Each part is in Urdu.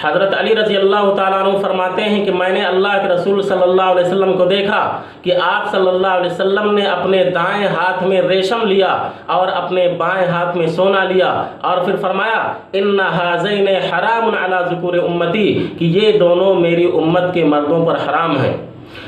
حضرت علی رضی اللہ تعالیٰ عنہ فرماتے ہیں کہ میں نے اللہ کے رسول صلی اللہ علیہ وسلم کو دیکھا کہ آپ صلی اللہ علیہ وسلم نے اپنے دائیں ہاتھ میں ریشم لیا اور اپنے بائیں ہاتھ میں سونا لیا، اور پھر فرمایا ان ھذین حرام علی ذکور امتی، کہ یہ دونوں میری امت کے مردوں پر حرام ہیں۔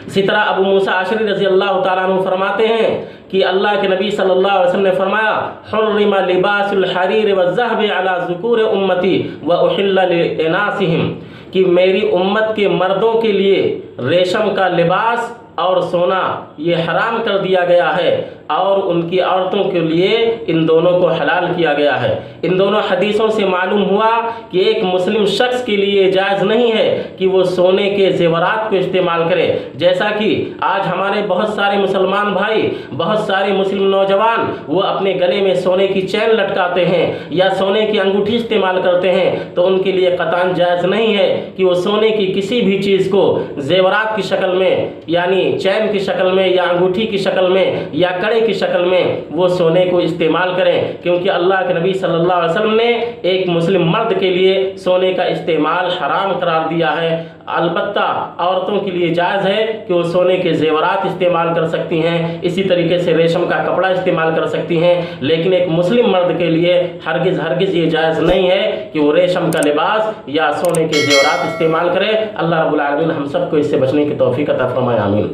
اسی طرح ابو موسیٰ اشعری رضی اللہ تعالیٰ عنہ فرماتے ہیں کہ اللہ کے نبی صلی اللہ علیہ وسلم نے فرمایا حرم لباس الحریر والذہب علی ذکور امتی واحل لاناسہم، کہ میری امت کے مردوں کے لیے ریشم کا لباس اور سونا یہ حرام کر دیا گیا ہے، اور ان کی عورتوں کے لیے ان دونوں کو حلال کیا گیا ہے۔ ان دونوں حدیثوں سے معلوم ہوا کہ ایک مسلم شخص کے لیے جائز نہیں ہے کہ وہ سونے کے زیورات کو استعمال کرے، جیسا کہ آج ہمارے بہت سارے مسلمان بھائی، بہت سارے مسلم نوجوان وہ اپنے گلے میں سونے کی چین لٹکاتے ہیں یا سونے کی انگوٹھی استعمال کرتے ہیں، تو ان کے لیے قطعاً جائز نہیں ہے کہ وہ سونے کی کسی بھی چیز کو زیورات کی شکل میں، یعنی چین کی شکل میں یا انگوٹھی کی شکل میں یا کڑے کی شکل میں وہ سونے کو استعمال کریں، کیونکہ اللہ کے نبی صلی اللہ علیہ وسلم نے ایک مسلم مرد کے لیے سونے کا استعمال حرام قرار دیا ہے۔ البتہ عورتوں کے لیے جائز ہے کہ وہ سونے کے زیورات استعمال کر سکتی ہیں، اسی طریقے سے ریشم کا کپڑا استعمال کر سکتی ہیں، لیکن ایک مسلم مرد کے لیے ہرگز یہ جائز نہیں ہے کہ وہ ریشم کا لباس یا سونے کے زیورات استعمال کرے۔ اللہ رب العالمین ہم سب کو اس سے بچنے کی توفیق عطا فرمائے، آمین۔